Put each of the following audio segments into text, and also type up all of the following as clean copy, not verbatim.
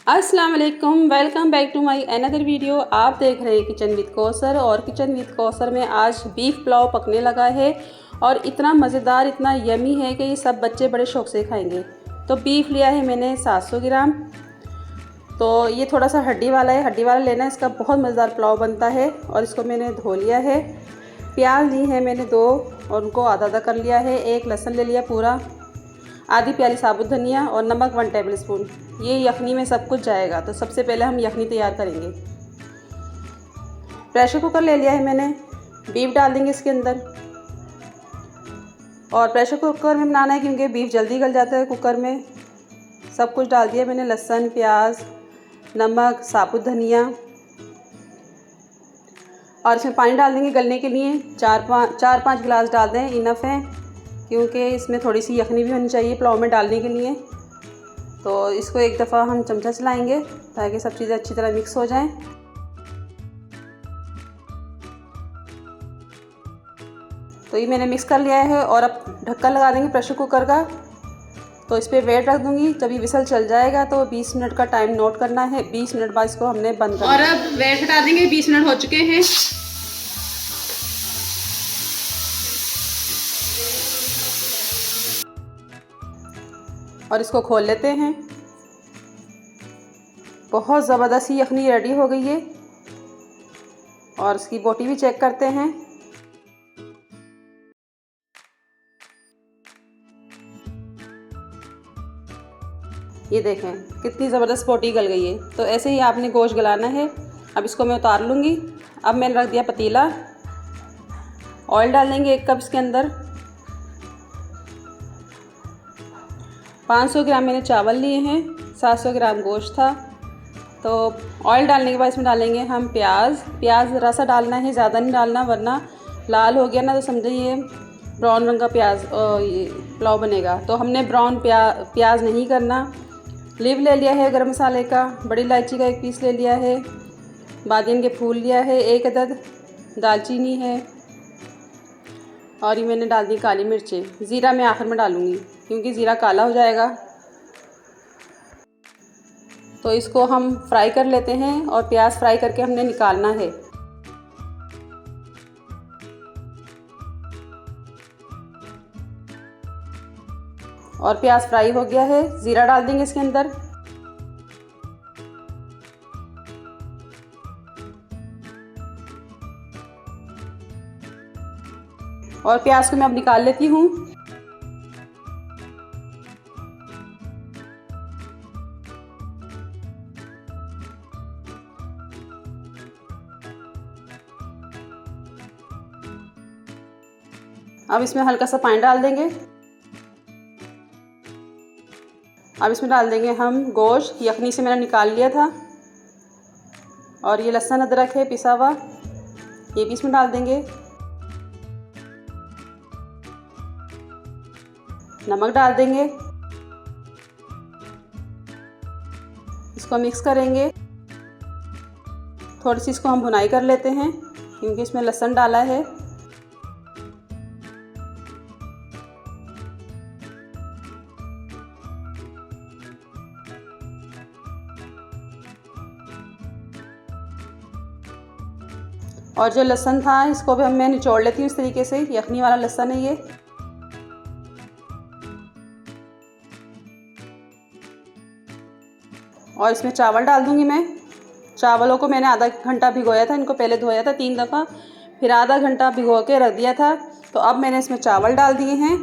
अस्सलाम वालेकुम, welcome back to my another video. आप देख रहे हैं किचन विद कौसर। और किचन विद कौसर में आज बीफ पुलाव पकने लगा है और इतना मज़ेदार, इतना यमी है कि ये सब बच्चे बड़े शौक़ से खाएंगे। तो बीफ लिया है मैंने 700 ग्राम। तो ये थोड़ा सा हड्डी वाला है, हड्डी वाला लेना है, इसका बहुत मज़ेदार पुलाव बनता है। और इसको मैंने धो लिया है। प्याज ली है मैंने 2 और उनको आधा आधा कर लिया है। 1 लहसुन ले लिया पूरा, आधी प्याली साबुत धनिया और नमक 1 टेबल स्पून। ये यखनी में सब कुछ जाएगा। तो सबसे पहले हम यखनी तैयार करेंगे। प्रेशर कुकर ले लिया है मैंने, बीफ डाल देंगे इसके अंदर। और प्रेशर कुकर में बनाना है क्योंकि बीफ जल्दी गल जाता है कुकर में। सब कुछ डाल दिया मैंने, लहसुन, प्याज, नमक, साबुत धनिया। और इसमें पानी डाल देंगे गलने के लिए। 4-5 गिलास डाल दें, इनफ है, क्योंकि इसमें थोड़ी सी यखनी भी होनी चाहिए पुलाव में डालने के लिए। तो इसको एक दफ़ा हम चमचा चलाएंगे ताकि सब चीज़ें अच्छी तरह मिक्स हो जाएं। तो ये मैंने मिक्स कर लिया है और अब ढक्कन लगा देंगे प्रेशर कुकर का। तो इस पर वेट रख दूंगी। जब ये विसल चल जाएगा तो 20 मिनट का टाइम नोट करना है। 20 मिनट बाद इसको हमने बंद करना है। और अब वेट हटा देंगे, 20 मिनट हो चुके हैं। और इसको खोल लेते हैं। बहुत ज़बरदस्त यखनी रेडी हो गई है। और इसकी बोटी भी चेक करते हैं। ये देखें कितनी ज़बरदस्त बोटी गल गई है। तो ऐसे ही आपने गोश्त गलाना है। अब इसको मैं उतार लूँगी। अब मैंने रख दिया पतीला, ऑयल डाल देंगे 1 कप इसके अंदर। 500 ग्राम मैंने चावल लिए हैं, 700 ग्राम गोश्त था। तो ऑयल डालने के बाद इसमें डालेंगे हम प्याज ज़रा सा डालना है, ज़्यादा नहीं डालना, वरना लाल हो गया ना तो समझिए ब्राउन रंग का पुलाव बनेगा। तो हमने ब्राउन प्याज नहीं करना। लीव ले लिया है गरम मसाले का, बड़ी इलायची का 1 पीस ले लिया है, बादियन के फूल लिया है 1 अदद, दालचीनी है। और ये मैंने डाल दी काली मिर्चें। ज़ीरा मैं आखिर में डालूँगी क्योंकि ज़ीरा काला हो जाएगा। तो इसको हम फ्राई कर लेते हैं और प्याज फ्राई करके हमने निकालना है। और प्याज फ्राई हो गया है, ज़ीरा डाल देंगे इसके अंदर। और प्याज को मैं अब निकाल लेती हूँ। अब इसमें हल्का सा पानी डाल देंगे। अब इसमें डाल देंगे हम गोश्त, यखनी से मैंने निकाल लिया था। और ये लहसुन अदरक है पिसा हुआ, ये भी इसमें डाल देंगे। नमक डाल देंगे, इसको मिक्स करेंगे। थोड़ी सी इसको हम भुनाई कर लेते हैं क्योंकि इसमें लहसुन डाला है। और जो लहसुन था इसको भी मैं निचोड़ लेती हूँ इस तरीके से। यखनी वाला लहसुन है ये। और इसमें चावल डाल दूँगी मैं। चावलों को मैंने आधा घंटा भिगोया था, इनको पहले धोया था 3 दफ़ा, फिर आधा घंटा भिगो के रख दिया था। तो अब मैंने इसमें चावल डाल दिए हैं।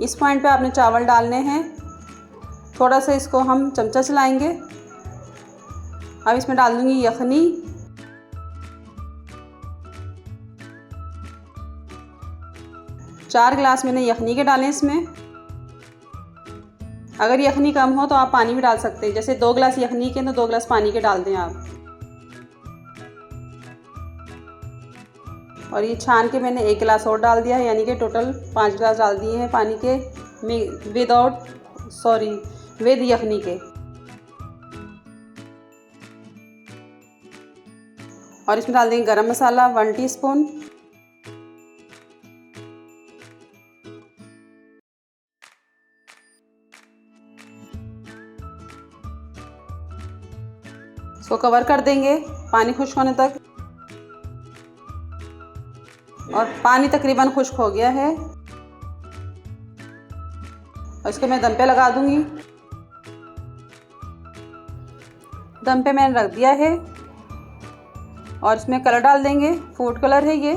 इस पॉइंट पे आपने चावल डालने हैं। थोड़ा सा इसको हम चमचा चलाएंगे। अब इसमें डाल दूँगी यखनी। चार गिलास मैंने यखनी के डालें इसमें। अगर यखनी कम हो तो आप पानी भी डाल सकते हैं। जैसे 2 गिलास यखनी के तो 2 गिलास पानी के डाल दें आप। और ये छान के मैंने 1 गिलास और डाल दिया है, यानी कि टोटल 5 गिलास डाल दिए हैं पानी के, विद यखनी के। और इसमें डाल देंगे गरम मसाला 1 टीस्पून। इसको कवर कर देंगे पानी खुश्क होने तक। और पानी तकरीबन खुश्क हो गया है और इसको मैं दम पे लगा दूंगी। दम पे मैंने रख दिया है और इसमें कलर डाल देंगे, फूड कलर है ये।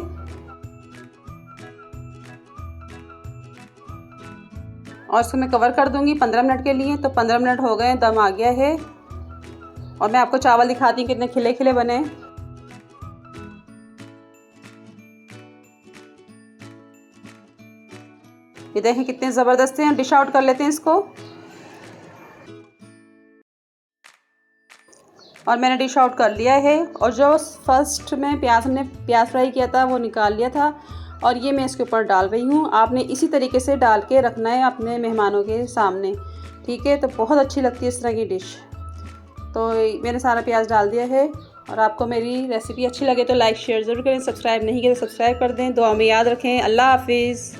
और इसको मैं कवर कर दूंगी 15 मिनट के लिए। तो 15 मिनट हो गए, दम आ गया है और मैं आपको चावल दिखाती हूँ कितने खिले खिले बने। ये देखें कितने ज़बरदस्त हैं। डिश आउट कर लेते हैं इसको। और मैंने डिश आउट कर लिया है और जो फर्स्ट में हमने प्याज फ्राई किया था वो निकाल लिया था और ये मैं इसके ऊपर डाल रही हूँ। आपने इसी तरीके से डाल के रखना है अपने मेहमानों के सामने, ठीक है। तो बहुत अच्छी लगती है इस तरह की डिश। तो मैंने सारा प्याज डाल दिया है। और आपको मेरी रेसिपी अच्छी लगे तो लाइक शेयर ज़रूर करें। सब्सक्राइब नहीं किया तो सब्सक्राइब कर दें। दुआ में याद रखें। अल्लाह हाफिज़।